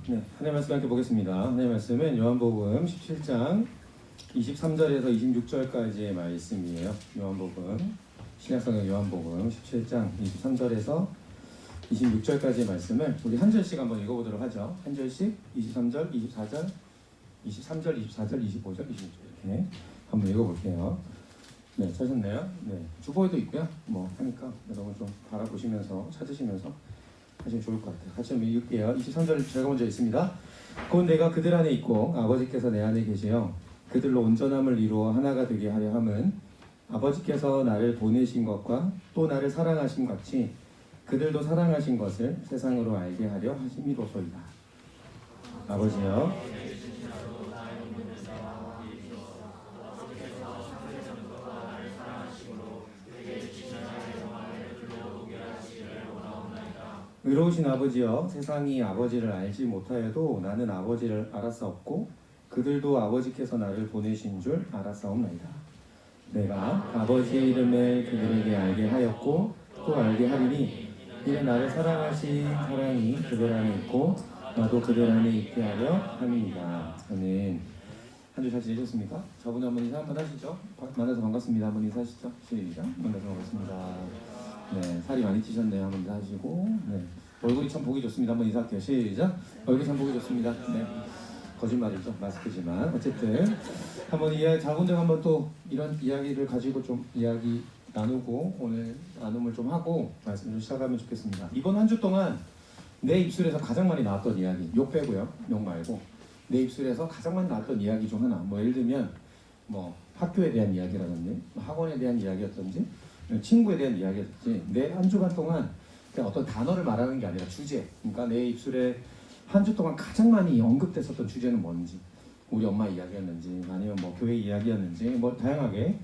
네, 하나님 말씀 함께 보겠습니다. 하나님 말씀은 요한복음 17장 23절에서 26절까지의 말씀이에요. 요한복음 신약성경 요한복음 17장 23절에서 26절까지의 말씀을 우리 한 절씩 한번 읽어보도록 하죠. 한 절씩 23절, 24절, 23절, 24절, 25절, 26절 이렇게 한번 읽어볼게요. 네, 찾으셨나요? 네, 주보에도 있고요. 뭐 하니까 여러분 좀 바라보시면서 찾으시면서 하시면 좋을 것 같아요. 같이 한번 읽을게요. 23절 제가 먼저 읽습니다. 곧 내가 그들 안에 있고 아버지께서 내 안에 계시어 그들로 온전함을 이루어 하나가 되게 하려 함은 아버지께서 나를 보내신 것과 또 나를 사랑하신 같이 그들도 사랑하신 것을 세상으로 알게 하려 하심이로소이다. 아버지여, 의로우신 아버지여, 세상이 아버지를 알지 못하여도 나는 아버지를 알았사옵고 그들도 아버지께서 나를 보내신 줄 알았사옵나이다. 내가 아버지의 이름을 그들에게 알게 하였고 또 알게 하리니 이는 나를 사랑하신 사랑이 그들 안에 있고 나도 그들 안에 있게 하려 함이니라. 아멘. 한 주 잘 지내셨습니까? 저번에 한번 인사 한번 하시죠. 만나서 반갑습니다. 한번 인사하시죠. 시작. 만나서 반갑습니다. 네, 살이 많이 찌셨네요. 한번 인사하시고. 네, 얼굴이 참 보기 좋습니다. 한번 인사할게요. 시작. 얼굴이 참 보기 좋습니다. 네, 거짓말이죠. 마스크지만 어쨌든 한번 자분들 한번 또 이런 이야기를 가지고 좀 이야기 나누고 오늘 나눔을 좀 하고 말씀 좀 시작하면 좋겠습니다. 이번 한 주 동안 내 입술에서 가장 많이 나왔던 이야기, 욕 빼고요, 욕 말고 내 입술에서 가장 많이 나왔던 이야기 중 하나. 뭐 예를 들면 뭐 학교에 대한 이야기라든지 학원에 대한 이야기였든지 친구에 대한 이야기였든지 내 한 주간 동안 그냥 어떤 단어를 말하는 게 아니라 주제. 그러니까 내 입술에 한 주 동안 가장 많이 언급됐었던 주제는 뭔지, 우리 엄마 이야기였는지 아니면 뭐 교회 이야기였는지 뭐 다양하게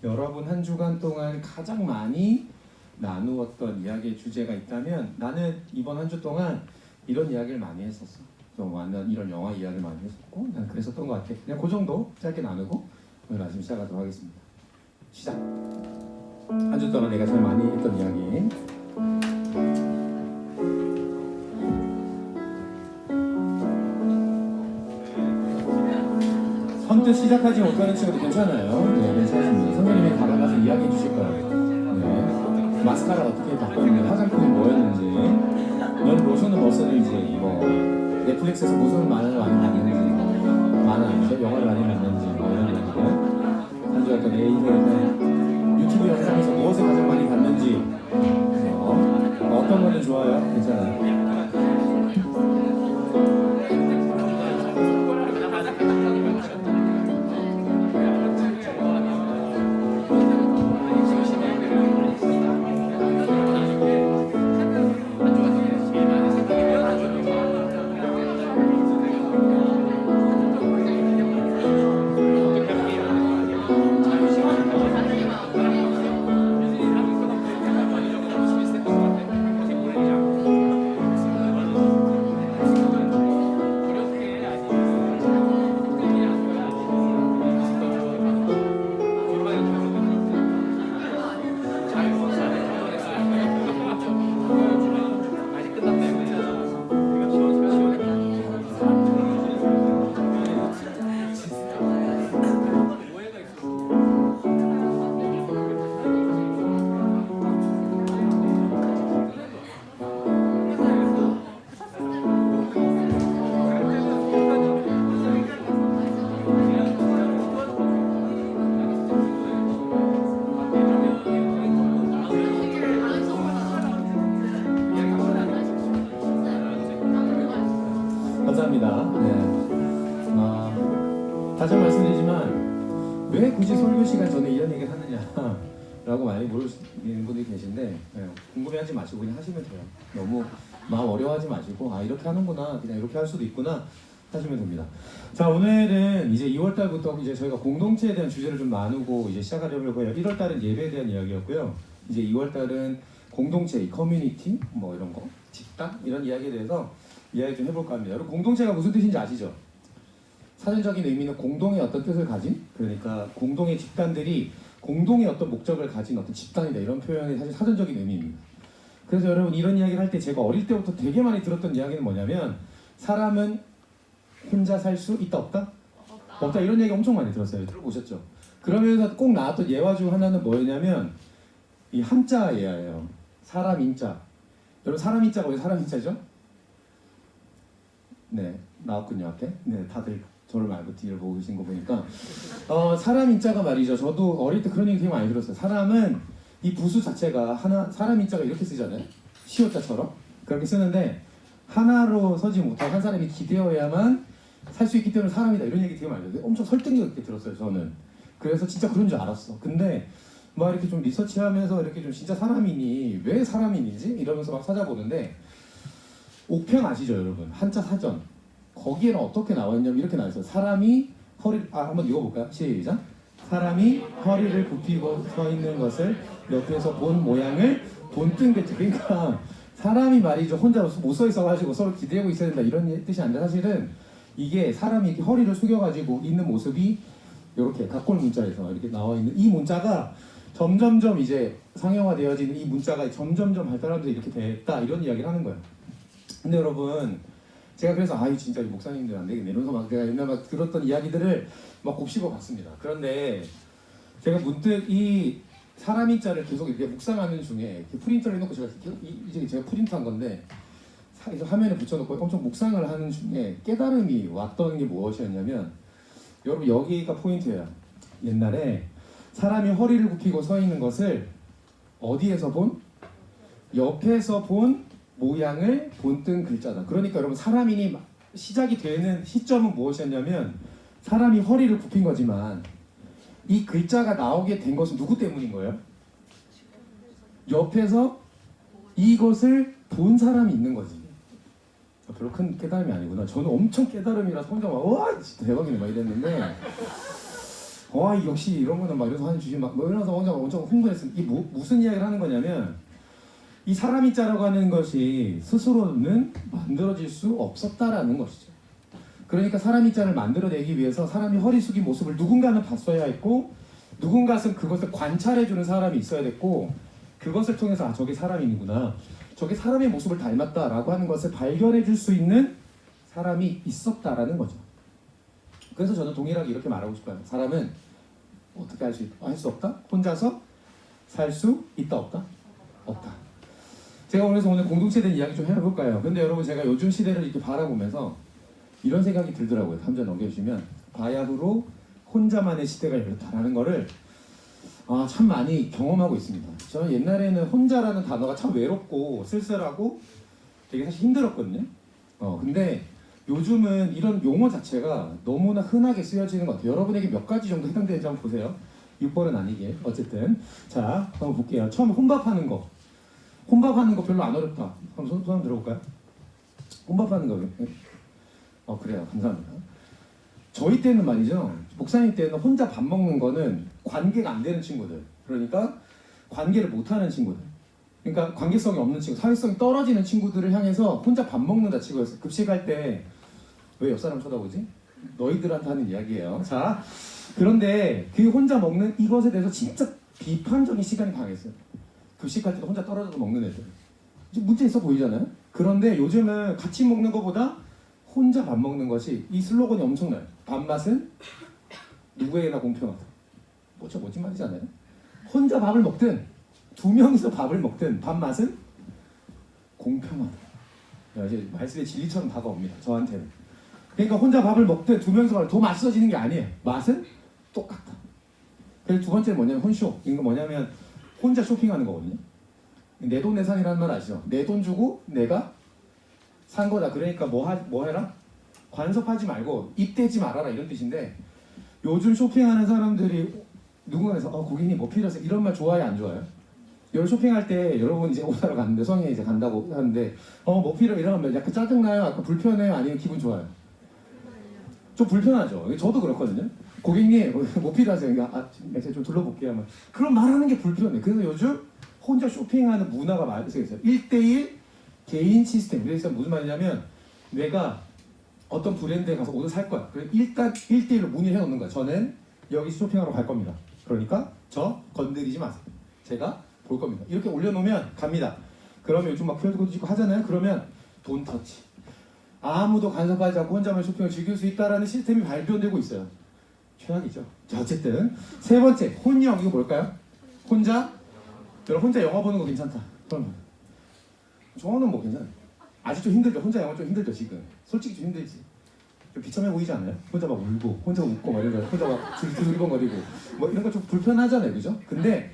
여러분 한 주간 동안 가장 많이 나누었던 이야기의 주제가 있다면 나는 이번 한 주 동안 이런 이야기를 많이 했었어. 좀 완전 이런 영화 이야기를 많이 했었고 난 그랬었던 것 같아. 그냥 그 정도 짧게 나누고 오늘 말씀 시작하도록 하겠습니다. 시작. 한 주 동안 내가 제일 많이 했던 이야기. 선뜻 시작하지 못하는 친구도 괜찮아요. 네, 괜찮습니다. 선생님이 다가가서 이야기해 주실 거예요. 네, 마스카라 어떻게 바꿨는지, 화장품이 뭐였는지, 넌 로션은 뭐 쓰는지, 뭐 넷플릭스에서 무슨 만화를 많이 봤는지, 만화 아니죠? 영화를 많이 봤는지, 뭐 이런 이야기들. 한 주간 내 인생에서 유튜브 영상에서 무엇을 가장 많이 봤는지, 어떤 거는 좋아요? 괜찮아요. 감사합니다. 네. 다시 한번 말씀드리지만 왜 굳이 설교 시간 전에 이런 얘기를 하느냐라고 많이 물으시는 분들이 계신데 궁금해하지 마시고 그냥 하시면 돼요. 너무 마음 어려워하지 마시고 이렇게 하는구나, 그냥 이렇게 할 수도 있구나 하시면 됩니다. 자, 오늘은 이제 2월달부터 이제 저희가 공동체에 대한 주제를 좀 나누고 이제 시작하려고 해요. 1월달은 예배에 대한 이야기였고요. 이제 2월달은 공동체, 커뮤니티, 뭐 이런 거, 집단 이런 이야기에 대해서 이야기 좀 해볼까 합니다. 여러분 공동체가 무슨 뜻인지 아시죠? 사전적인 의미는 공동의 어떤 뜻을 가진, 그러니까 공동의 집단들이 공동의 어떤 목적을 가진 어떤 집단이다, 이런 표현이 사실 사전적인 의미입니다. 그래서 여러분 이런 이야기를 할 때 제가 어릴 때부터 되게 많이 들었던 이야기는 뭐냐면 사람은 혼자 살 수 있다 없다? 없다. 이런 얘기 엄청 많이 들었어요. 들어보셨죠? 그러면서 꼭 나왔던 예화 중 하나는 뭐였냐면 이 한자 예화예요. 사람 인자. 여러분 사람 인자가 왜 사람 인자죠? 네, 나왔군요 앞에. 네, 다들 저를 말고 뒤를 보고 계신 거 보니까 사람 인자가 말이죠. 저도 어릴 때 그런 얘기 되게 많이 들었어요. 사람은 이 부수 자체가 하나, 사람 인자가 이렇게 쓰잖아요. 시옷자처럼 그렇게 쓰는데 하나로 서지 못하고 한 사람이 기대어야만 살 수 있기 때문에 사람이다 이런 얘기 되게 많이 들었어요. 엄청 설득력 있게 들었어요 저는. 그래서 진짜 그런 줄 알았어. 근데 막 이렇게 좀 리서치하면서 이렇게 좀 진짜 사람이니 왜 사람인지 이러면서 막 찾아보는데 옥편 아시죠 여러분? 한자 사전 거기에는 어떻게 나왔냐면 이렇게 나와있어요. 사람이 허리를 한번 읽어볼까요? 시작. 사람이 허리를 굽히고 서 있는 것을 옆에서 본 모양을 본뜬겠지. 그러니까 사람이 말이죠 혼자 못 서 있어가지고 서로 기대고 있어야 된다 이런 뜻이 아니라 사실은 이게 사람이 이렇게 허리를 숙여가지고 있는 모습이 이렇게 각골 문자에서 이렇게 나와 있는 이 문자가 점점점 이제 상형화되어지는 이 문자가 점점점 발달하면서 이렇게 됐다 이런 이야기를 하는 거예요. 근데 여러분 제가 그래서 아이 진짜 이 목사님들 안 되겠네 이러면서 막 제가 옛날 막 들었던 이야기들을 막 곱씹어 봤습니다. 그런데 제가 문득 이 사람인 자를 계속 이렇게 묵상하는 중에 이렇게 프린터를 해놓고 제가 이제 제가 프린트한 건데 화면에 붙여놓고 엄청 묵상을 하는 중에 깨달음이 왔던 게 무엇이었냐면 여러분 여기가 포인트예요. 옛날에 사람이 허리를 굽히고 서 있는 것을 어디에서 본? 옆에서 본 모양을 본뜬 글자다. 그러니까 여러분 사람인이 시작이 되는 시점은 무엇이었냐면 사람이 허리를 굽힌 거지만 이 글자가 나오게 된 것은 누구 때문인 거예요? 옆에서 이것을 본 사람이 있는 거지. 별로 큰 깨달음이 아니구나. 저는 엄청 깨달음이라서 혼자 막 와 진짜 대박이네 막 이랬는데 와 역시 이런 거는 막 이래서 하는 주신 막 이러면서 혼자 엄청 흥분했습니다. 이 무슨 이야기를 하는 거냐면 이 사람이 자라고 하는 것이 스스로는 만들어질 수 없었다라는 것이죠. 그러니까 사람이 자를 만들어내기 위해서 사람이 허리 숙인 모습을 누군가는 봤어야 했고 누군가는 그것을 관찰해주는 사람이 있어야 됐고 그것을 통해서 아 저게 사람이구나 저게 사람의 모습을 닮았다라고 하는 것을 발견해줄 수 있는 사람이 있었다라는 거죠. 그래서 저는 동일하게 이렇게 말하고 싶어요. 사람은 어떻게 할 수 없다? 혼자서 살 수 있다 없다? 없다. 제가 그래서 오늘 공동체에 대한 이야기 좀 해볼까요? 근데 여러분 제가 요즘 시대를 이렇게 바라보면서 이런 생각이 들더라고요. 다음 장 넘겨주시면 바야흐로 혼자만의 시대가 이렇다라는 거를 참 많이 경험하고 있습니다. 저는 옛날에는 혼자라는 단어가 참 외롭고 쓸쓸하고 되게 사실 힘들었거든요. 근데 요즘은 이런 용어 자체가 너무나 흔하게 쓰여지는 것 같아요. 여러분에게 몇 가지 정도 해당되는지 한번 보세요. 6번은 아니게 어쨌든 자 한번 볼게요. 처음 혼밥하는 거. 혼밥하는 거 별로 안 어렵다. 한번 손 들어볼까요? 혼밥하는 거. 그래요. 감사합니다. 저희 때는 말이죠. 목사님 때는 혼자 밥 먹는 거는 관계가 안 되는 친구들. 그러니까 관계를 못하는 친구들. 그러니까 관계성이 없는 친구, 사회성이 떨어지는 친구들을 향해서 혼자 밥 먹는다 치고였어요. 급식할 때 왜 옆 사람 쳐다보지? 너희들한테 하는 이야기예요. 자, 그런데 그 혼자 먹는 이것에 대해서 진짜 비판적인 시간이 강했어요. 급식할 때도 혼자 떨어져서 먹는 애들. 문제 있어 보이잖아요. 그런데 요즘은 같이 먹는 것보다 혼자 밥 먹는 것이 이 슬로건이 엄청나요. 밥맛은 누구에게나 공평하다. 저 멋진 말이잖아요. 혼자 밥을 먹든 두 명이서 밥을 먹든 밥맛은 공평하다. 이제 말씀의 진리처럼 다가옵니다. 저한테는. 그러니까 혼자 밥을 먹든 두 명이서 밥을 더 맛있어지는 게 아니에요. 맛은 똑같다. 그래서 두 번째는 뭐냐면 혼쇼. 이거 뭐냐면 혼자 쇼핑하는 거거든요. 내돈내산이라는 말 아시죠? 내 돈 주고 내가 산 거다. 그러니까 뭐 해라? 관섭하지 말고 입대지 말아라 이런 뜻인데 요즘 쇼핑하는 사람들이 누군가에서 고객님 뭐 필요하세요? 이런 말 좋아요 안 좋아요? 여러분 쇼핑할 때 여러분 이제 옷 사러 갔는데 성에 이제 간다고 하는데 뭐 필요 이러면 약간 짜증나요? 약간 불편해요? 아니면 기분 좋아요? 좀 불편하죠. 저도 그렇거든요. 고객님 뭐 필요하세요? 제가 좀 둘러볼게요. 그런 말하는 게 불편해. 그래서 요즘 혼자 쇼핑하는 문화가 많이 생겼어요. 1대1 개인 시스템. 그래서 무슨 말이냐면 내가 어떤 브랜드에 가서 옷을 살 거야. 그래서 일단 1대1로 문의를 해놓는 거야. 저는 여기 쇼핑하러 갈 겁니다. 그러니까 저 건드리지 마세요. 제가 볼 겁니다. 이렇게 올려놓으면 갑니다. 그러면 요즘 막 QR코드 찍고 하잖아요. 그러면 돈 터치. 아무도 간섭하지 않고 혼자만 쇼핑을 즐길 수 있다라는 시스템이 발견되고 있어요. 최악이죠. 자, 어쨌든 세 번째 혼영, 이거 뭘까요? 혼자? 여러분 혼자 영화 보는 거 괜찮다. 그럼 저는 뭐 괜찮아요. 아직 좀 힘들죠. 혼자 영화 좀 힘들죠 지금. 솔직히 좀 힘들지. 좀 비참해 보이지 않아요? 혼자 막 울고, 혼자 웃고 막 이런 거, 혼자 막 두리번거리고 뭐 이런 거 좀 불편하잖아요, 그죠? 근데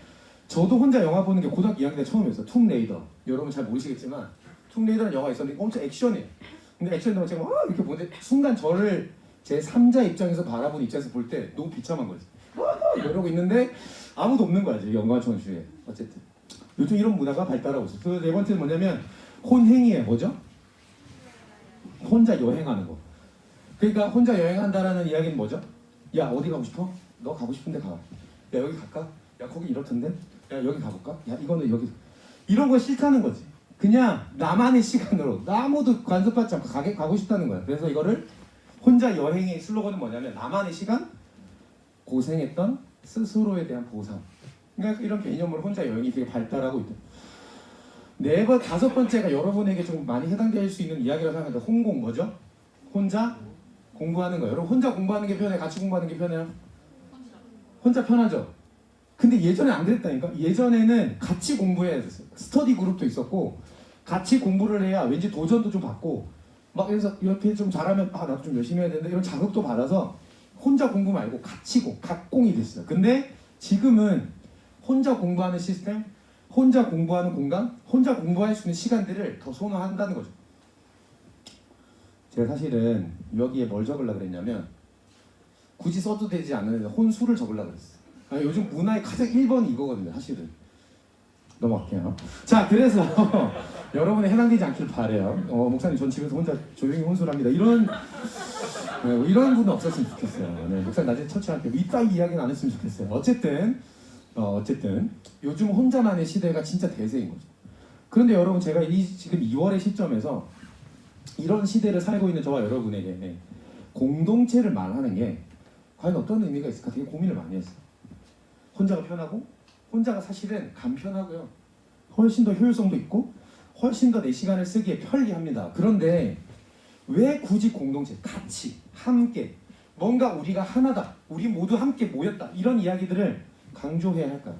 저도 혼자 영화 보는 게 고등학교 2학년 때 처음이었어요. 툼레이더. 여러분 잘 모르시겠지만 툼레이더라는 영화가 있었는데 엄청 액션이에요. 근데 액션도 제가 막 이렇게 보는데 순간 저를 제 3자 입장에서 바라보는 입장에서 볼 때 너무 비참한 거지. 이러고 있는데 아무도 없는 거야, 지금 영화촌 주위에. 어쨌든 요즘 이런 문화가 발달하고 있어요. 그 네 번째는 뭐냐면 혼행이에요. 뭐죠? 혼자 여행하는 거. 그러니까 혼자 여행한다라는 이야기는 뭐죠? 야, 어디 가고 싶어? 너 가고 싶은데 가. 야, 여기 갈까? 야, 거기 이렇던데? 야, 여기 가볼까? 야, 이거는 여기. 이런 거 싫다는 거지. 그냥 나만의 시간으로 아무도 간섭받지 않고 가고 싶다는 거야. 그래서 이거를 혼자 여행의 슬로건은 뭐냐면 나만의 시간, 고생했던 스스로에 대한 보상. 그러니까 이런 개념으로 혼자 여행이 되게 발달하고 있다. 다섯 번째가 여러분에게 좀 많이 해당될 수 있는 이야기라고 생각하는데 혼공 뭐죠? 혼자 공부하는 거예요. 여러분 혼자 공부하는 게 편해요? 같이 공부하는 게 편해요? 혼자 편하죠? 근데 예전에 안 그랬다니까? 예전에는 같이 공부해야 됐어요. 스터디 그룹도 있었고 같이 공부를 해야 왠지 도전도 좀 받고 막 그래서 이렇게 좀 잘하면 아 나도 좀 열심히 해야 되는데 이런 자극도 받아서 혼자 공부 말고 같이 각공이 됐어요. 근데 지금은 혼자 공부하는 시스템, 혼자 공부하는 공간, 혼자 공부할 수 있는 시간들을 더 선호한다는 거죠. 제가 사실은 여기에 뭘 적으려고 그랬냐면 굳이 써도 되지 않는 혼수를 적으려고 그랬어요. 요즘 문화의 가장 1번이 이거거든요, 사실은. 넘어갈게요. 자, 그래서 여러분에 해당되지 않길 바래요. 목사님, 전 집에서 혼자 조용히 혼수를 합니다. 이런 분은 없었으면 좋겠어요. 네, 목사님 나중에 처치할게요. 이따위 이야기는 안 했으면 좋겠어요. 어쨌든 요즘 혼자만의 시대가 진짜 대세인 거죠. 그런데 여러분, 제가 지금 2월의 시점에서 이런 시대를 살고 있는 저와 여러분에게 공동체를 말하는 게 과연 어떤 의미가 있을까 되게 고민을 많이 했어요. 혼자가 편하고 혼자가 사실은 간편하고요. 훨씬 더 효율성도 있고 훨씬 더 내 시간을 쓰기에 편리합니다. 그런데 왜 굳이 공동체, 같이, 함께 뭔가 우리가 하나다, 우리 모두 함께 모였다 이런 이야기들을 강조해야 할까요?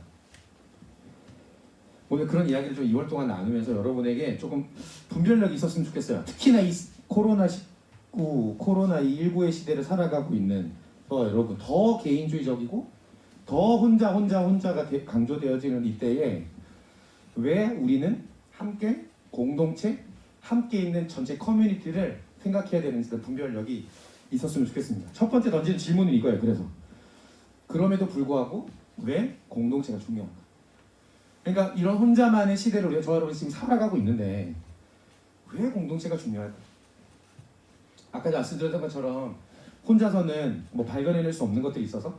오늘 그런 이야기를 좀 2월 동안 나누면서 여러분에게 조금 분별력이 있었으면 좋겠어요. 특히나 이 코로나19의 시대를 살아가고 있는 여러분 더 개인주의적이고 더 혼자가 강조되어지는 이때에 왜 우리는 함께 공동체, 함께 있는 전체 커뮤니티를 생각해야 되는지 분별력이 있었으면 좋겠습니다. 첫 번째 던지는 질문은 이거예요. 그래서 그럼에도 불구하고 왜 공동체가 중요한가? 그러니까 이런 혼자만의 시대를 우리가 저와 여러분이 지금 살아가고 있는데 왜 공동체가 중요할까? 아까 말씀드렸던 것처럼 혼자서는 뭐 발견해낼 수 없는 것들이 있어서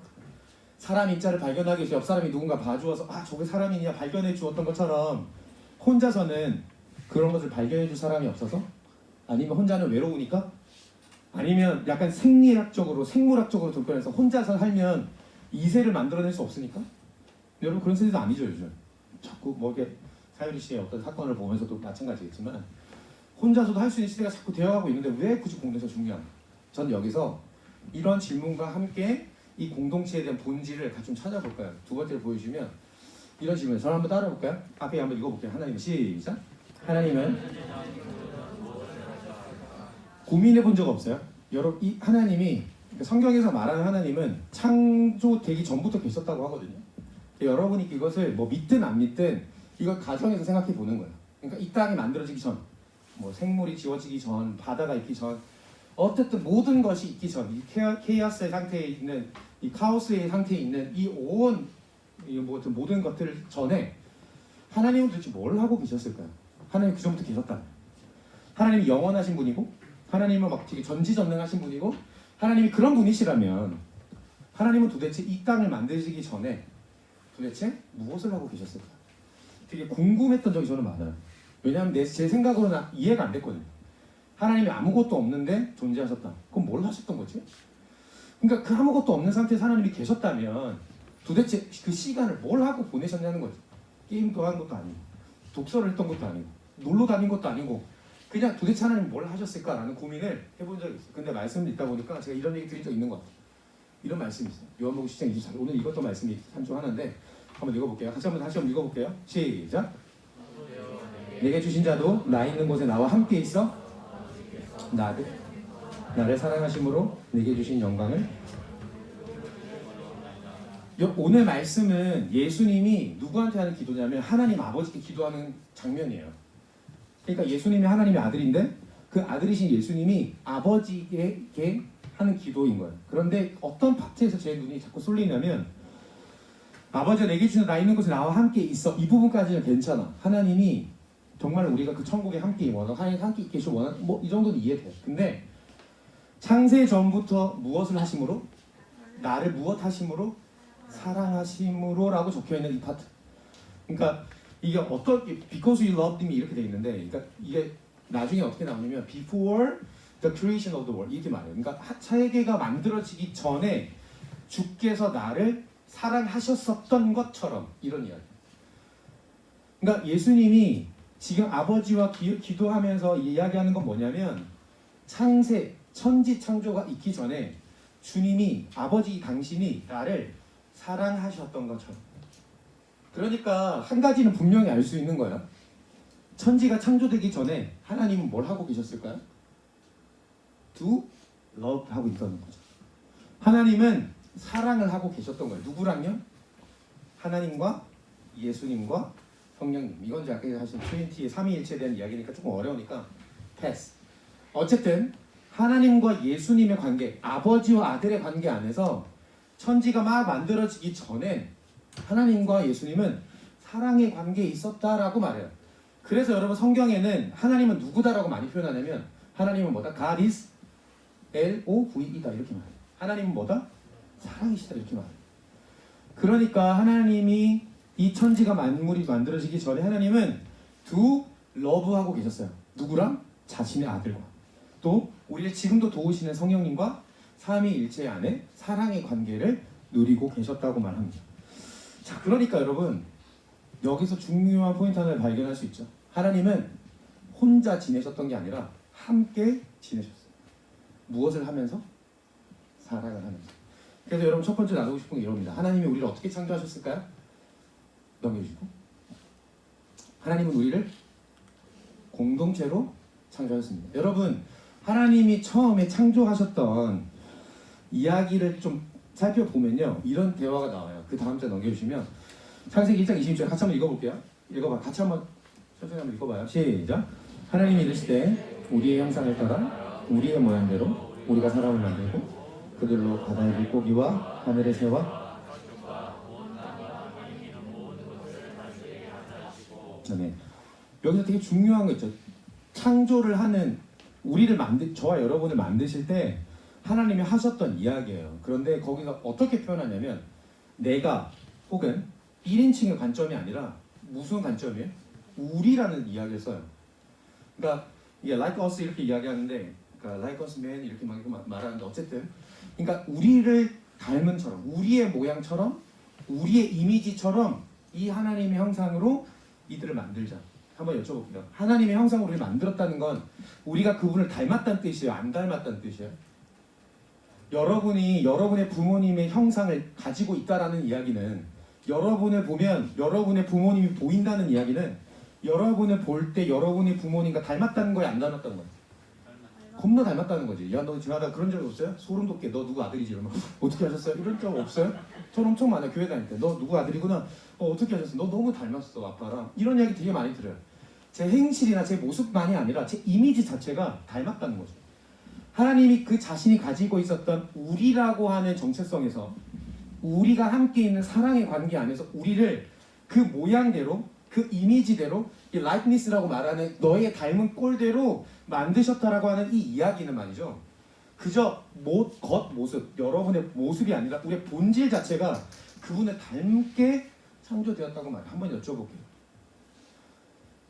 사람 입자를 발견하기 위해서 옆 사람이 누군가 봐주어서 저게 사람이냐 발견해 주었던 것처럼 혼자서는 그런 것을 발견해 줄 사람이 없어서 아니면 혼자는 외로우니까 아니면 약간 생물학적으로 접근해서 혼자서 살면 이세를 만들어낼 수 없으니까 여러분 그런 세대도 아니죠 요즘. 자꾸 뭐 이렇게 사유리 씨의 어떤 사건을 보면서도 마찬가지겠지만 혼자서도 할 수 있는 시대가 자꾸 되어가고 있는데 왜 굳이 공동체가 중요한가? 저는 여기서 이런 질문과 함께 이 공동체에 대한 본질을 같이 좀 찾아볼까요? 두 번째를 보여주시면 이런 질문, 저를 한번 따라볼까요? 앞에 한번 읽어볼게요. 하나님 시작. 하나님은 고민해 본 적 없어요? 여러분 이 하나님이 성경에서 말하는 하나님은 창조되기 전부터 계셨다고 하거든요. 여러분이 이것을 뭐 믿든 안 믿든 이걸 가정에서 생각해 보는 거예요. 그러니까 이 땅이 만들어지기 전, 뭐 생물이 지어지기 전, 바다가 있기 전, 어쨌든 모든 것이 있기 전, 이 케이오스의 상태에 있는, 이 카오스의 상태에 있는 이 모든 것들 전에 하나님은 도대체 뭘 하고 계셨을까요? 하나님 그 전부터 계셨다. 하나님이 영원하신 분이고, 하나님은 막 되게 전지전능하신 분이고, 하나님이 그런 분이시라면 하나님은 도대체 이 땅을 만드시기 전에 도대체 무엇을 하고 계셨을까? 되게 궁금했던 적이 저는 많아요. 왜냐하면 제 생각으로는 이해가 안 됐거든요. 하나님이 아무것도 없는데 존재하셨다. 그럼 뭘 하셨던 거지? 그러니까 그 아무것도 없는 상태에서 하나님이 계셨다면 도대체 그 시간을 뭘 하고 보내셨냐는 거죠. 게임도 한 것도 아니고 독서를 했던 것도 아니고 놀러 다닌 것도 아니고 그냥 도대체 하나님 뭘 하셨을까라는 고민을 해본 적이 있어요. 근데 말씀 읽다 보니까 제가 이런 얘기 드린 적 있는 것 같아요. 이런 말씀이 있어요. 요한복음 10장 24절. 오늘 이것도 말씀이 한 중 하나인데 한번 읽어볼게요. 다시 한번 읽어볼게요. 시작. 내게 주신 자도 나 있는 곳에 나와 함께 있어 나를 사랑하심으로 내게 주신 영광을. 오늘 말씀은 예수님이 누구한테 하는 기도냐면 하나님 아버지께 기도하는 장면이에요. 그러니까 예수님이 하나님의 아들인데 그 아들이신 예수님이 아버지에게 하는 기도인 거예요. 그런데 어떤 파트에서 제 눈이 자꾸 쏠리냐면 아버지가 내게 주신 나 있는 곳에 나와 함께 있어. 이 부분까지는 괜찮아. 하나님이 정말 우리가 그 천국에 함께 원하고 하나님 함께 계시고 원하는 뭐 이 정도는 이해돼. 근데 창세 전부터 무엇을 하심으로? 나를 무엇 하심으로? 사랑하심으로라고 적혀있는 이 파트. 그러니까 이게 어떻게 because you loved me 이렇게 돼 있는데, 그러니까 이게 나중에 어떻게 나오냐면 before the creation of the world 이렇게 말해요. 그러니까 세계가 만들어지기 전에 주께서 나를 사랑하셨었던 것처럼 이런 이야기. 그러니까 예수님이 지금 아버지와 기도하면서 이야기하는 건 뭐냐면 창세 천지 창조가 있기 전에 주님이 아버지 당신이 나를 사랑하셨던 것처럼. 그러니까 한 가지는 분명히 알 수 있는 거야. 천지가 창조되기 전에 하나님은 뭘 하고 계셨을까요? Do love 하고 있던 거죠. 하나님은 사랑을 하고 계셨던 거예요. 누구랑요? 하나님과 예수님과 성령님. 이건 제가 아까 하신 트리니티의 삼위일체에 대한 이야기니까 조금 어려우니까 패스. 어쨌든 하나님과 예수님의 관계, 아버지와 아들의 관계 안에서 천지가 막 만들어지기 전에 하나님과 예수님은 사랑의 관계에 있었다라고 말해요. 그래서 여러분 성경에는 하나님은 누구다라고 많이 표현하냐면 하나님은 뭐다? God is L-O-V-E다 이렇게 말해요. 하나님은 뭐다? 사랑이시다 이렇게 말해요. 그러니까 하나님이 이 천지가 만물이 만들어지기 전에 하나님은 do love 하고 계셨어요. 누구랑? 자신의 아들과. 또 우리를 지금도 도우시는 성령님과 삼위일체 안에 사랑의 관계를 누리고 계셨다고 말합니다. 자, 그러니까 여러분 여기서 중요한 포인트 하나를 발견할 수 있죠. 하나님은 혼자 지내셨던 게 아니라 함께 지내셨어요. 무엇을 하면서? 사랑을 하면서. 그래서 여러분 첫 번째 나누고 싶은 게 이겁니다. 하나님이 우리를 어떻게 창조하셨을까요? 넘겨주시고. 하나님은 우리를 공동체로 창조하셨습니다. 여러분 하나님이 처음에 창조하셨던 이야기를 좀 살펴보면요 이런 대화가 나와요. 그 다음 절 넘겨주시면 창세기 1장 26절 같이 한번 읽어볼게요. 읽어봐. 같이 한번 천천히 한번 읽어봐요. 시작. 하나님이 이르시되 우리의 형상을 따라 우리의 모양대로 우리가 사람을 만들고 그들로 바다의 물고기와 하늘의 새와 네. 여기서 되게 중요한 거 있죠. 창조를 하는 우리를 저와 여러분을 만드실 때 하나님이 하셨던 이야기예요. 그런데 거기서 어떻게 표현하냐면 내가 혹은 1인칭의 관점이 아니라 무슨 관점이에요? 우리라는 이야기를 써요. 그러니까 이게 like us 이렇게 이야기하는데 그러니까 like us man 이렇게 말하는데 어쨌든 그러니까 우리를 닮은처럼 우리의 모양처럼 우리의 이미지처럼 이 하나님의 형상으로 이들을 만들자. 한번 여쭤볼게요. 하나님의 형상으로 우리를 만들었다는 건 우리가 그분을 닮았다는 뜻이에요? 안 닮았다는 뜻이에요? 여러분이 여러분의 부모님의 형상을 가지고 있다라는 이야기는 여러분을 보면 여러분의 부모님이 보인다는 이야기는 여러분을 볼 때 여러분의 부모님과 닮았다는 거야? 안 닮았다는 거야? 겁나 닮았다는 거지. 야, 너 지나다 그런 적 없어요? 소름 돋게 너 누구 아들이지? 이러면 어떻게 하셨어요? 이런 적 없어요? 저는 엄청 많아요. 교회 다닐 때. 너 누구 아들이구나? 어떻게 하셨어? 너 너무 닮았어 아빠랑. 이런 이야기 되게 많이 들어요. 제 행실이나 제 모습만이 아니라 제 이미지 자체가 닮았다는 거죠. 하나님이 그 자신이 가지고 있었던 우리라고 하는 정체성에서 우리가 함께 있는 사랑의 관계 안에서 우리를 그 모양대로 그 이미지대로 이 likeness라고 말하는 너의 닮은 꼴대로 만드셨다라고 하는 이 이야기는 말이죠. 그저 겉모습, 여러분의 모습이 아니라 우리의 본질 자체가 그분을 닮게 창조되었다고 말해요. 한번 여쭤볼게요.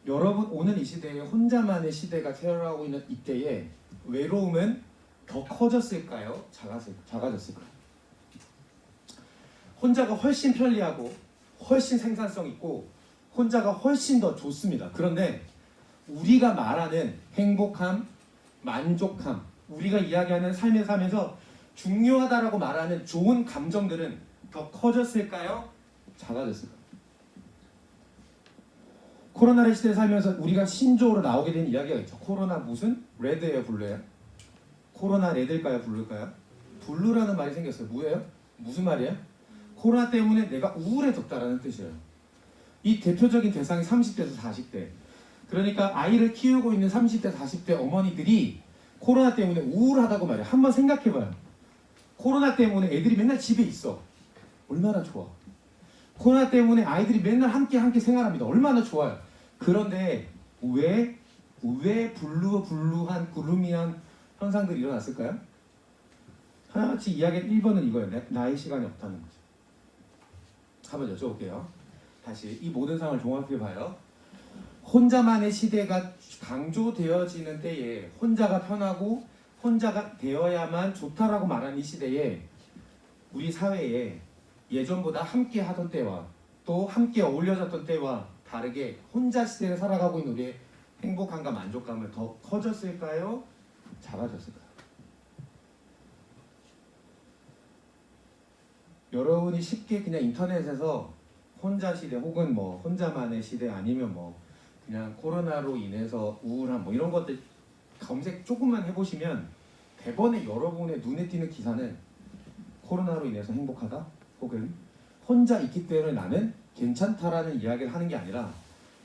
여러분 오늘 이 시대에 혼자만의 시대가 태어나고 있는 이때에 외로움은 더 커졌을까요? 작아졌을까요? 혼자가 훨씬 편리하고 훨씬 생산성 있고 혼자가 훨씬 더 좋습니다. 그런데 우리가 말하는 행복함, 만족함, 우리가 이야기하는 삶에 살면서 중요하다라고 말하는 좋은 감정들은 더 커졌을까요? 작아졌을까요? 코로나의 시대에 살면서 우리가 신조어로 나오게 된 이야기가 있죠. 코로나 무슨? 레드예요, 블루예요? 코로나 레드일까요, 블루일까요? 블루라는 말이 생겼어요. 뭐예요? 무슨 말이에요? 코로나 때문에 내가 우울해졌다라는 뜻이에요. 이 대표적인 대상이 30대에서 40대. 그러니까 아이를 키우고 있는 30대, 40대 어머니들이 코로나 때문에 우울하다고 말해요. 한번 생각해봐요. 코로나 때문에 애들이 맨날 집에 있어. 얼마나 좋아. 코로나 때문에 아이들이 맨날 함께 생활합니다. 얼마나 좋아요. 그런데 왜 블루한 구름이한 현상들이 일어났을까요? 하나같이 이야기한 1번은 이거예요. 나의 시간이 없다는 거죠. 한번 여쭤볼게요. 다시 이 모든 상황을 종합해봐요. 혼자만의 시대가 강조되어지는 때에 혼자가 편하고 혼자가 되어야만 좋다라고 말하는 이 시대에 우리 사회에 예전보다 함께 하던 때와 또 함께 어울려졌던 때와 다르게 혼자 시대를 살아가고 있는 우리의 행복함과 만족감은 더 커졌을까요? 작아졌을까요? 여러분이 쉽게 그냥 인터넷에서 혼자 시대 혹은 뭐 혼자만의 시대 아니면 뭐 그냥 코로나로 인해서 우울함 뭐 이런 것들 검색 조금만 해보시면 대번에 여러분의 눈에 띄는 기사는 코로나로 인해서 행복하다 혹은 혼자 있기 때문에 나는 괜찮다라는 이야기를 하는 게 아니라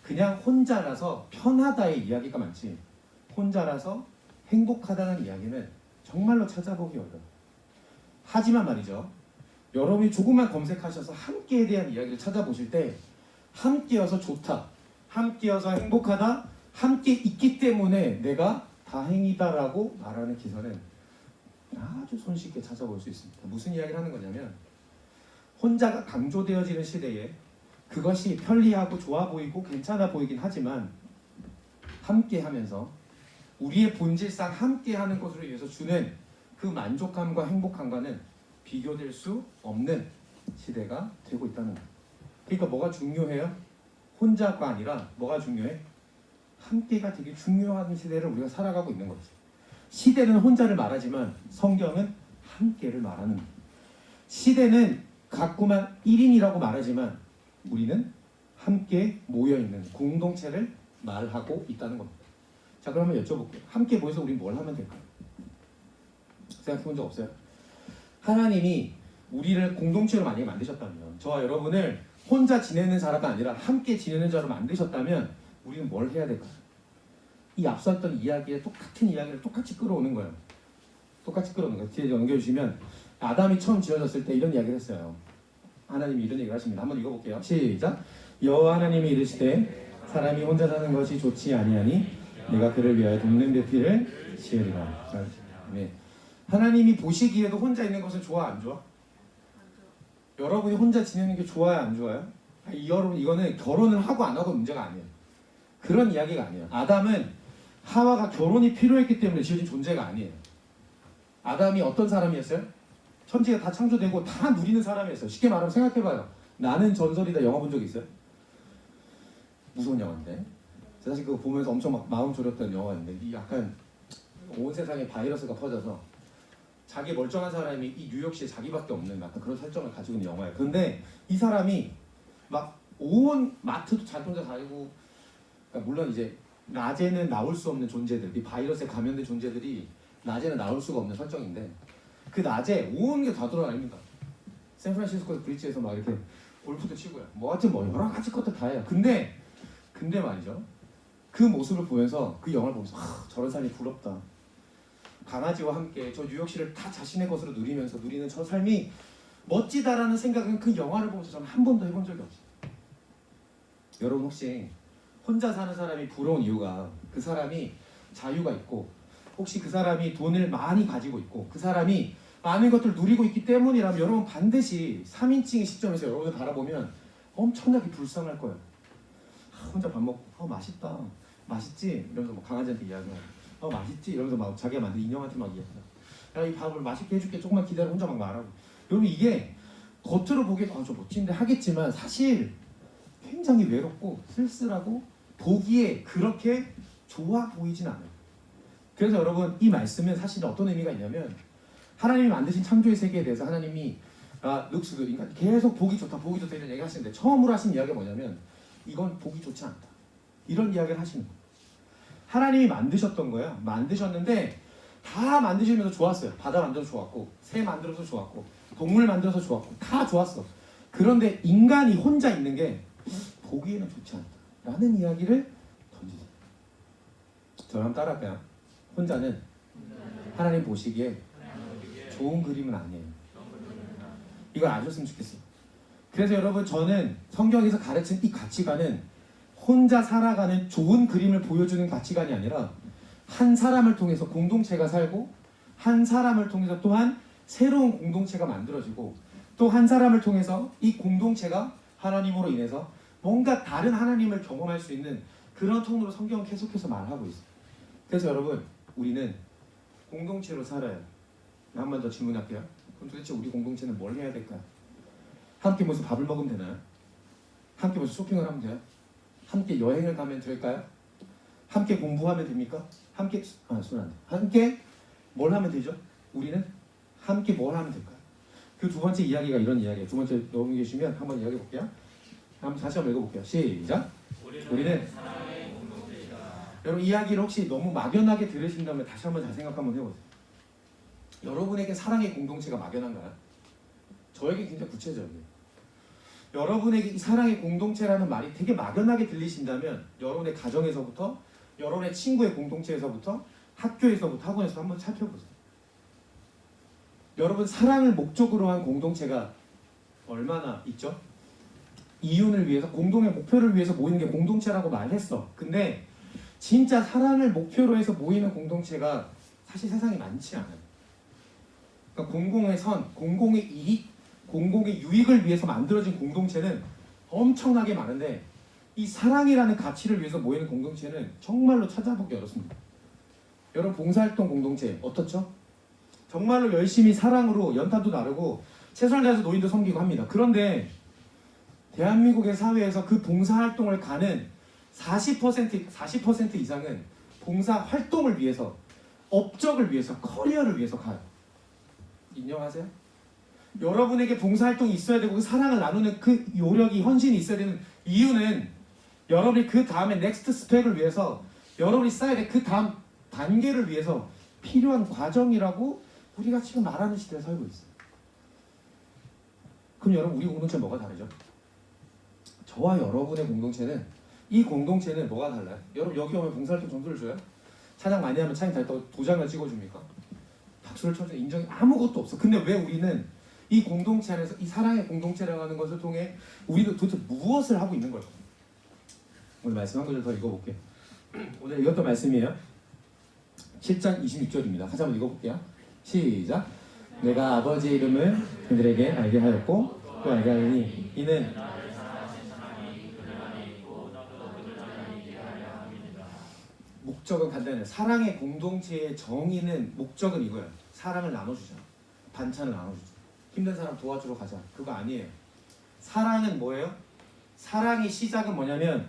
그냥 혼자라서 편하다의 이야기가 많지 혼자라서 행복하다는 이야기는 정말로 찾아보기 어려워요. 하지만 말이죠. 여러분이 조금만 검색하셔서 함께에 대한 이야기를 찾아보실 때 함께여서 좋다, 함께여서 행복하다, 함께 있기 때문에 내가 다행이다라고 말하는 기사는 아주 손쉽게 찾아볼 수 있습니다. 무슨 이야기를 하는 거냐면 혼자가 강조되어지는 시대에 그것이 편리하고 좋아 보이고 괜찮아 보이긴 하지만 함께하면서 우리의 본질상 함께하는 것으로 인해서 주는 그 만족감과 행복함과는 비교될 수 없는 시대가 되고 있다는 거예요. 그러니까 뭐가 중요해요? 혼자가 아니라 뭐가 중요해? 함께가 되게 중요한 시대를 우리가 살아가고 있는 거죠. 시대는 혼자를 말하지만 성경은 함께를 말하는 거예요. 시대는 각구만 1인이라고 말하지만 우리는 함께 모여있는 공동체를 말하고 있다는 겁니다. 자, 그러면 여쭤볼게요. 함께 모여서 우리 뭘 하면 될까요? 생각해 본 적 없어요? 하나님이 우리를 공동체로 만약에 만드셨다면 저와 여러분을 혼자 지내는 자가 아니라 함께 지내는 자로 만드셨다면 우리는 뭘 해야 될까요? 이 앞서 했던 이야기에 똑같은 이야기를 똑같이 끌어오는 거예요. 똑같이 끌어오는 거예요. 뒤에 넘겨주시면 아담이 처음 지어졌을 때 이런 이야기를 했어요. 하나님이 이런 얘기를 하십니다. 한번 읽어볼게요. 시작. 여호와 하나님이 이르시되 사람이 혼자 사는 것이 좋지 아니하니 내가 그를 위하여 돕는 배필을 지으리라. 네. 하나님이 보시기에도 혼자 있는 것은 좋아 안 좋아? 여러분이 혼자 지내는 게 좋아요 안 좋아요? 여러분 이거는 결혼을 하고 안 하고 문제가 아니에요. 그런 이야기가 아니에요. 아담은 하와가 결혼이 필요했기 때문에 지어진 존재가 아니에요. 아담이 어떤 사람이었어요? 천지가 다 창조되고 다 누리는 사람이었어요. 쉽게 말하면 생각해봐요. 나는 전설이다 영화 본 적 있어요? 무서운 영화인데 사실 그거 보면서 엄청 막 마음 졸였던 영화인데 이 약간 온 세상에 바이러스가 퍼져서 자기 멀쩡한 사람이 이 뉴욕시에 자기밖에 없는 약간 그런 설정을 가지고 있는 영화예요. 그런데 이 사람이 막 온 마트도 잘 혼자 다니고 그러니까 물론 이제 낮에는 나올 수 없는 존재들, 이 바이러스에 감염된 존재들이 낮에는 나올 수가 없는 설정인데 그 낮에 온 게 다 돌아다닙니다. 샌프란시스코 브릿지에서 막 이렇게 골프도 치고요. 뭐 하여튼 뭐 여러 가지 것들 다 해요. 근데 말이죠. 그 모습을 보면서 그 영화를 보면서 저런 삶이 부럽다. 강아지와 함께 저 뉴욕시를 다 자신의 것으로 누리면서 누리는 저 삶이 멋지다라는 생각은 그 영화를 보면서 저는 한 번도 해본 적이 없어요. 여러분 혹시 혼자 사는 사람이 부러운 이유가 그 사람이 자유가 있고 혹시 그 사람이 돈을 많이 가지고 있고 그 사람이 많은 것들을 누리고 있기 때문이라면 여러분 반드시 3인칭의 시점에서 여러분을 바라보면 엄청나게 불쌍할 거예요. 혼자 밥 먹고 맛있다 맛있지? 이러면서 뭐 강아지한테 이야기하고 맛있지? 이러면서 막 자기가 만든 인형한테 막 이야기하고 야 이 밥을 맛있게 해줄게 조금만 기다려 혼자 막 말하고 여러분 이게 겉으로 보기엔 저 멋진데 하겠지만 사실 굉장히 외롭고 쓸쓸하고 보기에 그렇게 좋아 보이진 않아요. 그래서 여러분 이 말씀은 사실 어떤 의미가 있냐면 하나님이 만드신 창조의 세계에 대해서 하나님이 룩스 굿, 그러니까 계속 보기 좋다 이런 얘기 하시는데 처음으로 하신 이야기가 뭐냐면 이건 보기 좋지 않다. 이런 이야기를 하시는 거예요. 하나님이 만드셨던 거예요. 만드셨는데 다 만드시면서 좋았어요. 바다 만들어서 좋았고 새 만들어서 좋았고 동물 만들어서 좋았고 다 좋았어. 그런데 인간이 혼자 있는 게 보기에는 좋지 않다 라는 이야기를 던지세요. 저랑 따라할까요? 혼자는 하나님 보시기에 좋은 그림은 아니에요. 이걸 아셨으면 좋겠어요. 그래서 여러분 저는 성경에서 가르친 이 가치관은 혼자 살아가는 좋은 그림을 보여주는 가치관이 아니라 한 사람을 통해서 공동체가 살고 한 사람을 통해서 또한 새로운 공동체가 만들어지고 또 한 사람을 통해서 이 공동체가 하나님으로 인해서 뭔가 다른 하나님을 경험할 수 있는 그런 톤으로 성경은 계속해서 말하고 있어요. 그래서 여러분 우리는 공동체로 살아요. 한 번 더 질문할게요. 그럼 도대체 우리 공동체는 뭘 해야 될까요? 함께 모여서 밥을 먹으면 되나요? 함께 모여서 쇼핑을 하면 돼요? 함께 여행을 가면 될까요? 함께 공부하면 됩니까? 함께 손 안 돼. 함께 뭘 하면 되죠? 우리는 함께 뭘 하면 될까요? 그 두 번째 이야기가 이런 이야기예요. 두 번째 넘기시면 한번 이야기해 볼게요. 다시 한번 읽어볼게요. 시작. 우리는 사랑의 공동체이다. 여러분 이야기를 혹시 너무 막연하게 들으신다면 다시 한번 잘 생각 한번 해보세요. 여러분에게 사랑의 공동체가 막연한가요? 저에게 굉장히 구체적이에요. 여러분에게 이 사랑의 공동체라는 말이 되게 막연하게 들리신다면 여러분의 가정에서부터 여러분의 친구의 공동체에서부터 학교에서부터 학원에서 한번 살펴보세요. 여러분 사랑을 목적으로 한 공동체가 얼마나 있죠? 이윤을 위해서 공동의 목표를 위해서 모이는 게 공동체라고 말했어. 근데 진짜 사랑을 목표로 해서 모이는 공동체가 사실 세상에 많지 않아요. 그러니까 공공의 선, 공공의 이익, 공공의 유익을 위해서 만들어진 공동체는 엄청나게 많은데 이 사랑이라는 가치를 위해서 모이는 공동체는 정말로 찾아보기 어렵습니다. 여러분 봉사활동 공동체 어떻죠? 정말로 열심히 사랑으로 연탄도 나르고 최선을 다해서 노인도 섬기고 합니다. 그런데 대한민국의 사회에서 그 봉사활동을 가는 40% 이상은 봉사활동을 위해서 업적을 위해서 커리어를 위해서 가요. 인정하세요? 여러분에게 봉사활동이 있어야 되고 그 사랑을 나누는 그 요력이 헌신이 있어야 되는 이유는 여러분이 그 다음에 넥스트 스펙을 위해서 여러분이 쌓아야 될 그 다음 단계를 위해서 필요한 과정이라고 우리가 지금 말하는 시대에 살고 있어요. 그럼 여러분 우리 공동체는 뭐가 다르죠? 저와 여러분의 공동체는 이 공동체는 뭐가 달라요? 여러분 여기 오면 봉사활동 점수를 줘요? 찬양 많이 하면 찬양 잘했다고 도장을 찍어줍니까? 박수를 쳐줘 인정이 아무것도 없어. 근데 왜 우리는 이 공동체 안에서 이 사랑의 공동체라고 하는 것을 통해 우리도 도대체 무엇을 하고 있는 걸까? 오늘 말씀 한 구절 더 읽어볼게요. 오늘 읽었던 말씀이에요. 7장 26절입니다. 다시 한번 읽어볼게요. 시작. 내가 아버지의 이름을 그들에게 알게 하였고 또 알게 하리니 이는 목적은 간단해요. 사랑의 공동체의 정의는 목적은 이거예요. 사랑을 나눠주자. 반찬을 나눠주자. 힘든 사람 도와주러 가자. 그거 아니에요. 사랑은 뭐예요? 사랑의 시작은 뭐냐면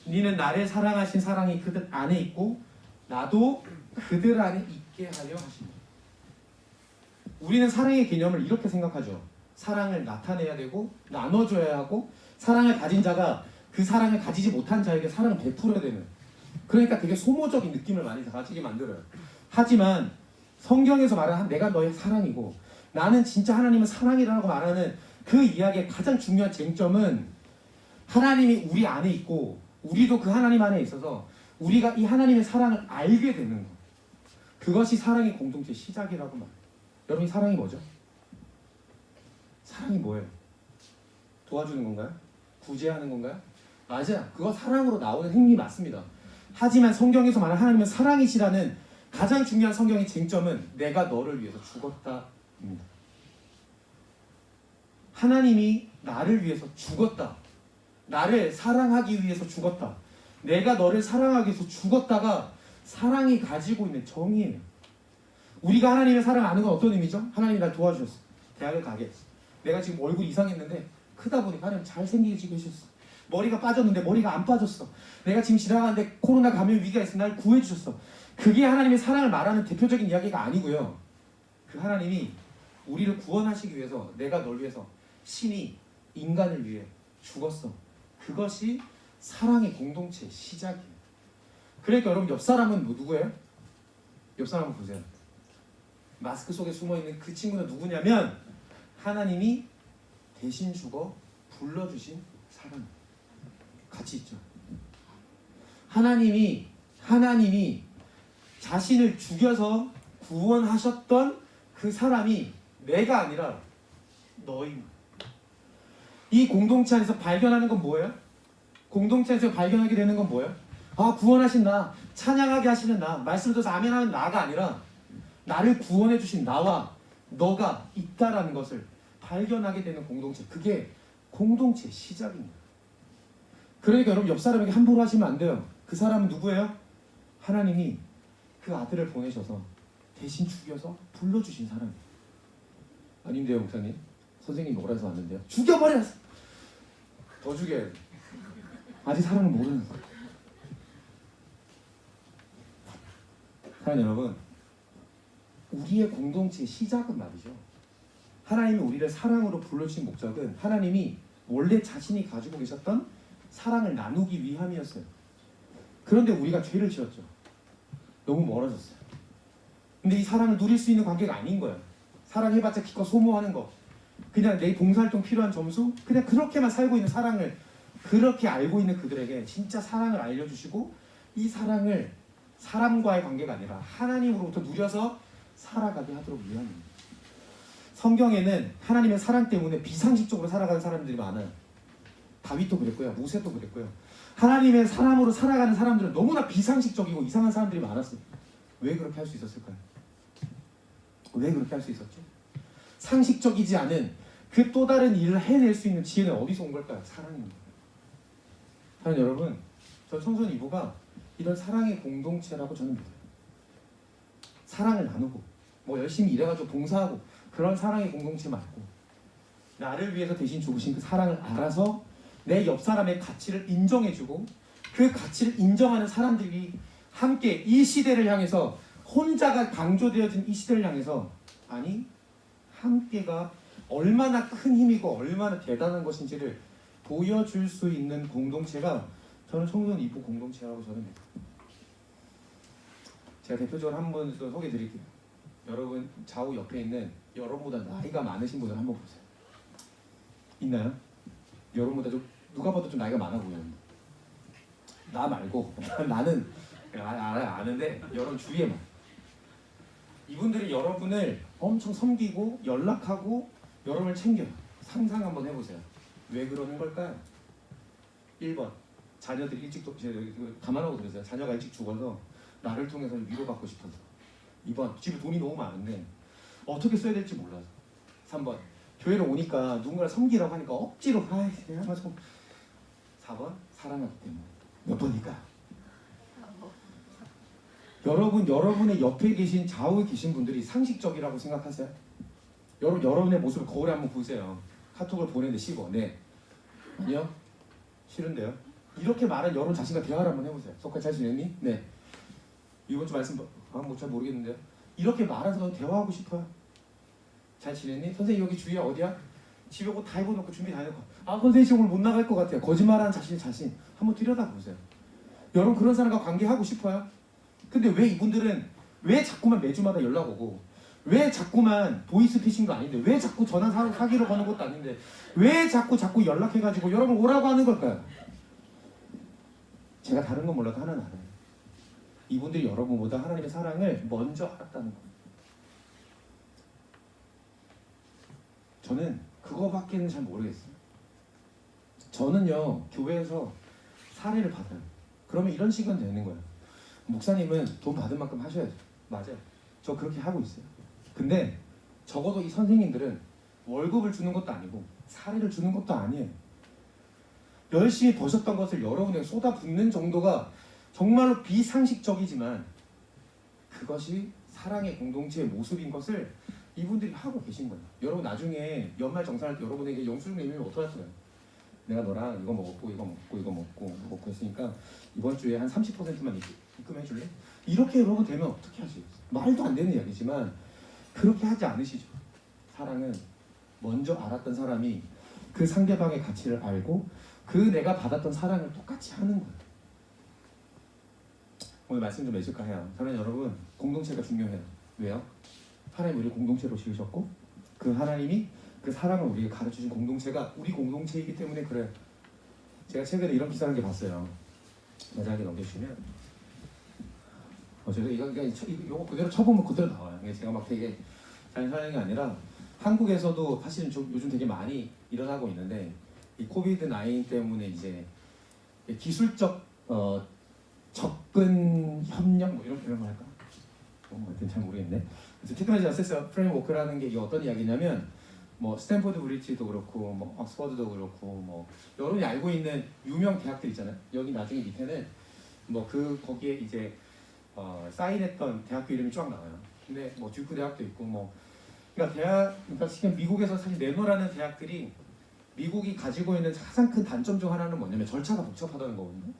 니는 나를 사랑하신 사랑이 그들 안에 있고 나도 그들 안에 있게 하려 하십니다. 우리는 사랑의 개념을 이렇게 생각하죠. 사랑을 나타내야 되고 나눠줘야 하고 사랑을 가진 자가 그 사랑을 가지지 못한 자에게 사랑을 베풀어야 되는, 그러니까 되게 소모적인 느낌을 많이 가지게 만들어요. 하지만 성경에서 말하는 내가 너의 사랑이고 나는 진짜 하나님은 사랑이라고 말하는 그 이야기의 가장 중요한 쟁점은 하나님이 우리 안에 있고 우리도 그 하나님 안에 있어서 우리가 이 하나님의 사랑을 알게 되는 것. 그것이 사랑의 공동체 시작이라고 말해요. 여러분 사랑이 뭐죠? 사랑이 뭐예요? 도와주는 건가요? 구제하는 건가요? 맞아요. 그거 사랑으로 나오는 행위 맞습니다. 하지만 성경에서 말하는 하나님은 사랑이시라는 가장 중요한 성경의 쟁점은 내가 너를 위해서 죽었다입니다. 하나님이 나를 위해서 죽었다. 나를 사랑하기 위해서 죽었다. 내가 너를 사랑하기 위해서 죽었다가 사랑이 가지고 있는 정의예요. 우리가 하나님의 사랑을 아는 건 어떤 의미죠? 하나님이 날 도와주셨어. 대학을 가게 했어. 내가 지금 얼굴 이상했는데 크다 보니까 하나님 잘생기게 해주셨어. 머리가 빠졌는데 머리가 안 빠졌어. 내가 지금 지나가는데 코로나 감염 위기가 있으면 날 구해주셨어. 그게 하나님의 사랑을 말하는 대표적인 이야기가 아니고요. 그 하나님이 우리를 구원하시기 위해서, 내가 널 위해서, 신이 인간을 위해 죽었어. 그것이 사랑의 공동체의 시작이에요. 그러니까 여러분, 옆 사람은 누구예요? 옆 사람 한번 보세요. 마스크 속에 숨어있는 그 친구는 누구냐면 하나님이 대신 죽어 불러주신 사람. 같이 있죠. 하나님이 자신을 죽여서 구원하셨던 그 사람이 내가 아니라 너입니다. 이 공동체 안에서 발견하는 건 뭐예요? 공동체 안에서 발견하게 되는 건 뭐예요? 아, 구원하신 나, 찬양하게 하시는 나, 말씀 들어서 아멘하는 나가 아니라 나를 구원해 주신 나와 너가 있다라는 것을 발견하게 되는 공동체. 그게 공동체의 시작입니다. 그러니까 여러분, 옆 사람에게 함부로 하시면 안 돼요. 그 사람은 누구예요? 하나님이 그 아들을 보내셔서 대신 죽여서 불러주신 사람이에요. 아닌데요, 목사님? 선생님이 오라서 왔는데요. 죽여버렸어! 더 죽여야 돼. 아직 사랑을 모르는 거예요. 사랑하는 여러분, 우리의 공동체의 시작은 말이죠. 하나님이 우리를 사랑으로 불러주신 목적은 하나님이 원래 자신이 가지고 계셨던 사랑을 나누기 위함이었어요. 그런데 우리가 죄를 지었죠. 너무 멀어졌어요. 근데 이 사랑을 누릴 수 있는 관계가 아닌 거예요. 사랑해봤자 기껏 소모하는 거, 그냥 내 봉사활동 필요한 점수, 그냥 그렇게만 살고 있는 사랑을 그렇게 알고 있는 그들에게 진짜 사랑을 알려주시고, 이 사랑을 사람과의 관계가 아니라 하나님으로부터 누려서 살아가게 하도록 위함입니다. 성경에는 하나님의 사랑 때문에 비상식적으로 살아가는 사람들이 많아요. 다윗도 그랬고요, 모세도 그랬고요. 하나님의 사람으로 살아가는 사람들은 너무나 비상식적이고 이상한 사람들이 많았어요. 왜 그렇게 할 수 있었을까요? 왜 그렇게 할 수 있었죠? 상식적이지 않은 그 또 다른 일을 해낼 수 있는 지혜는 어디서 온 걸까요? 사랑입니다. 사랑하는 여러분, 전 청소년 이보가 이런 사랑의 공동체라고 저는 믿어요. 사랑을 나누고 뭐 열심히 일해가지고 봉사하고 그런 사랑의 공동체 말고, 나를 위해서 대신 죽으신 그 사랑을 알아서 내 옆 사람의 가치를 인정해주고 그 가치를 인정하는 사람들이 함께 이 시대를 향해서, 혼자가 강조되어진 이 시대를 향해서, 아니 함께가 얼마나 큰 힘이고 얼마나 대단한 것인지를 보여줄 수 있는 공동체가 저는 청소년 이보 공동체라고 저는 믿어요. 제가 대표적으로 한 번 소개해 드릴게요. 여러분 좌우 옆에 있는 여러분보다 나이가 많으신 분들 한번 보세요. 있나요? 여러분보다 좀 누가 봐도 좀 나이가 많아 보여요. 나 말고 나는 아는데 여러분 주위에만. 이분들이 여러분을 엄청 섬기고 연락하고 여러분을 챙겨요. 상상 한번 해보세요. 왜 그러는 걸까요? 1번, 자녀들이 일찍 감안하고 들으세요. 자녀가 일찍 죽어서 나를 통해서 위로받고 싶어서. 2번, 집에 돈이 너무 많은데 어떻게 써야 될지 몰라서. 3번, 교회를 오니까 누군가를 섬기라고 하니까 억지로 내가 맞아. 4번, 사랑하기 때문에. 몇 번일까요? 여러분의 옆에 계신 좌우에 계신 분들이 상식적이라고 생각하세요? 여러분의 모습을 거울에 한번 보세요. 카톡을 보내는데 씹어. 네. 아니요? 싫은데요? 이렇게 말한 여러분 자신과 대화를 한번 해보세요. 석화 잘 지냈니? 네. 이번 주 말씀 잘 모르겠는데요. 이렇게 말한 사람 대화하고 싶어요. 잘 지냈니? 선생님 여기 주위에 어디야? 집에 옷 다 입어놓고 준비 다 해놓고, 아 선생님 오늘 못 나갈 것 같아요. 거짓말하는 자신 한번 들여다보세요. 여러분 그런 사람과 관계하고 싶어요? 근데 왜 이분들은 왜 자꾸만 매주마다 연락 오고, 왜 자꾸만 보이스피싱도 아닌데, 왜 자꾸 전화 사기로 거는 것도 아닌데 왜 자꾸 연락해가지고 여러분 오라고 하는 걸까요? 제가 다른 건 몰라도 하나는 알아요. 이분들이 여러분보다 하나님의 사랑을 먼저 알았다는 거예요. 저는 그거밖에는 잘 모르겠어요. 저는요, 교회에서 사례를 받아요. 그러면 이런 식은 되는 거예요. 목사님은 돈 받은 만큼 하셔야죠. 맞아요. 저 그렇게 하고 있어요. 근데 적어도 이 선생님들은 월급을 주는 것도 아니고 사례를 주는 것도 아니에요. 열심히 버셨던 것을 여러분에게 쏟아붓는 정도가 정말로 비상식적이지만 그것이 사랑의 공동체의 모습인 것을 이분들이 하고 계신 거예요. 여러분 나중에 연말 정산할 때 여러분에게 영수증 내밀면 어떡할 거예요? 내가 너랑 이거 먹었고 이거 먹고 이거 먹고 했으니까 이번 주에 한 30%만 입금해 줄래? 이렇게 여러분 되면 어떻게 하지? 말도 안 되는 이야기지만 그렇게 하지 않으시죠. 사랑은 먼저 알았던 사람이 그 상대방의 가치를 알고 그 내가 받았던 사랑을 똑같이 하는 거예요. 오늘 말씀 좀 해줄까 해요. 저는 여러분 공동체가 중요해요. 왜요? 하나님 우리 공동체로 지으셨고 그 하나님이 그 사랑을 우리에게 가르쳐준 공동체가 우리 공동체이기 때문에 그래요. 제가 최근에 이런 기사 한 개 봤어요. 마지막에 넘겨주시면 제가 이거 그대로 쳐보면 그대로 나와요. 제가 막 되게 자연사양이 아니라 한국에서도 사실은 요즘 되게 많이 일어나고 있는데 이 코비드 19 때문에 이제 기술적 접근 협력 뭐 이런 거 할까? 하여튼 잘 모르겠네. 그래서 테크놀로지 어세스 프레임워크라는 게 이게 어떤 이야기냐면 뭐 스탠포드 브리지도 그렇고 뭐 옥스퍼드도 그렇고 뭐 여러분이 알고 있는 유명 대학들 있잖아요. 여기 나중에 밑에는 뭐 거기에 이제 사인했던 대학교 이름이 쫙 나와요. 근데 뭐 듀크 대학도 있고 뭐 그러니까 지금 미국에서 사실 내노라는 대학들이 미국이 가지고 있는 가장 큰 단점 중 하나는 뭐냐면 절차가 복잡하다는 거거든요.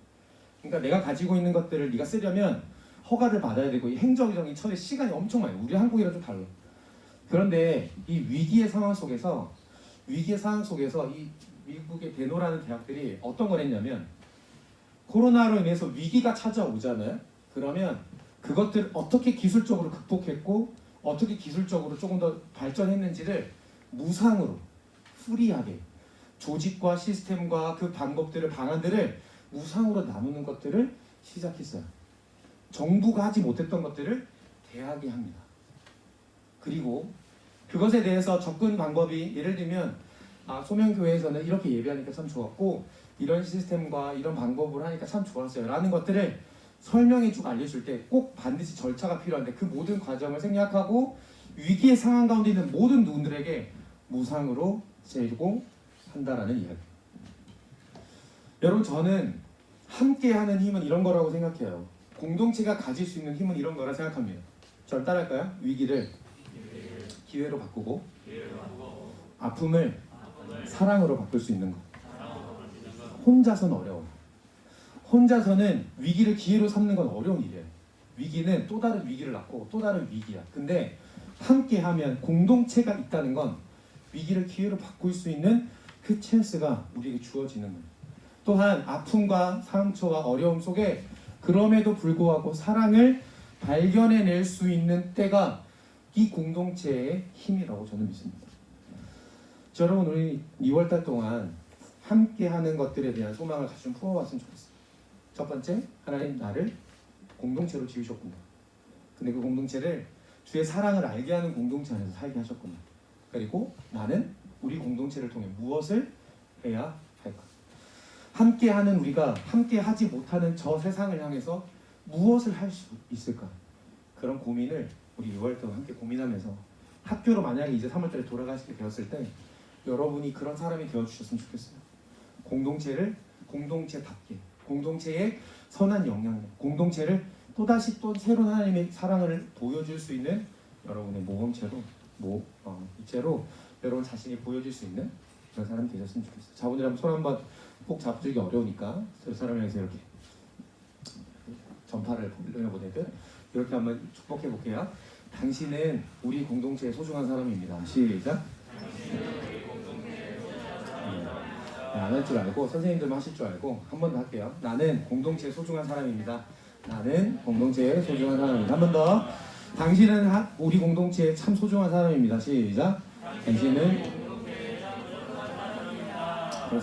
그러니까 내가 가지고 있는 것들을 네가 쓰려면 허가를 받아야 되고 이 행정적인 처리 시간이 엄청 많아요. 우리 한국이랑 좀 달라. 그런데 이 위기의 상황 속에서 이 미국의 대노라는 대학들이 어떤 걸 했냐면 코로나로 인해서 위기가 찾아오잖아요. 그러면 그것들 어떻게 기술적으로 극복했고 어떻게 기술적으로 조금 더 발전했는지를 무상으로 프리하게 조직과 시스템과 그 방법들을 방안들을 무상으로 나누는 것들을 시작했어요. 정부가 하지 못했던 것들을 대학이 합니다. 그리고 그것에 대해서 접근 방법이 예를 들면 소명교회에서는 이렇게 예배하니까 참 좋았고 이런 시스템과 이런 방법을 하니까 참 좋았어요 라는 것들을 설명해주고 알려줄 때 꼭 반드시 절차가 필요한데 그 모든 과정을 생략하고 위기의 상황 가운데 있는 모든 누군들에게 무상으로 제공 한다라는 이야기. 여러분 저는 함께하는 힘은 이런 거라고 생각해요. 공동체가 가질 수 있는 힘은 이런 거라 생각합니다. 저를 따라할까요? 위기를 기회로 바꾸고 아픔을 사랑으로 바꿀 수 있는 것. 혼자서는 어려워요. 혼자서는 위기를 기회로 삼는 건 어려운 일이에요. 위기는 또 다른 위기를 낳고 또 다른 위기야. 근데 함께하면 공동체가 있다는 건 위기를 기회로 바꿀 수 있는 그 찬스가 우리에게 주어지는 거예요. 또한 아픔과 상처와 어려움 속에 그럼에도 불구하고 사랑을 발견해낼 수 있는 때가 이 공동체의 힘이라고 저는 믿습니다. 여러분 우리 2월달 동안 함께하는 것들에 대한 소망을 같이 좀 풀어봤으면 좋겠어요. 첫 번째, 하나님 나를 공동체로 지으셨구나. 근데 그 공동체를 주의 사랑을 알게 하는 공동체 안에서 살게 하셨구나. 그리고 나는 우리 공동체를 통해 무엇을 해야 할까? 함께하는 우리가 함께하지 못하는 저 세상을 향해서 무엇을 할 수 있을까? 그런 고민을 우리 6월 동안 함께 고민하면서 학교로 만약에 이제 3월달에 돌아가시게 되었을 때 여러분이 그런 사람이 되어주셨으면 좋겠어요. 공동체를 공동체답게 공동체의 선한 영향력 공동체를 또다시 또 새로운 하나님의 사랑을 보여줄 수 있는 여러분의 모범체로 이체로 여러분 자신이 보여줄 수 있는 그런 사람이 되셨으면 좋겠어요. 자 오늘 한번 손 한번 꼭 잡기 어려우니까 저 사람을 향해서 이렇게 전파를 보내듯 이렇게 한번 축복해 볼게요. 당신은 우리 공동체의 소중한 사람입니다. 시작. 안 할 줄 알고 선생님들만 하실 줄 알고 한 번 더 할게요. 나는 공동체의 소중한 사람입니다. 나는 공동체의 소중한 사람입니다. 한 번 더. 당신은 우리 공동체의 참 소중한 사람입니다. 시작. 당신은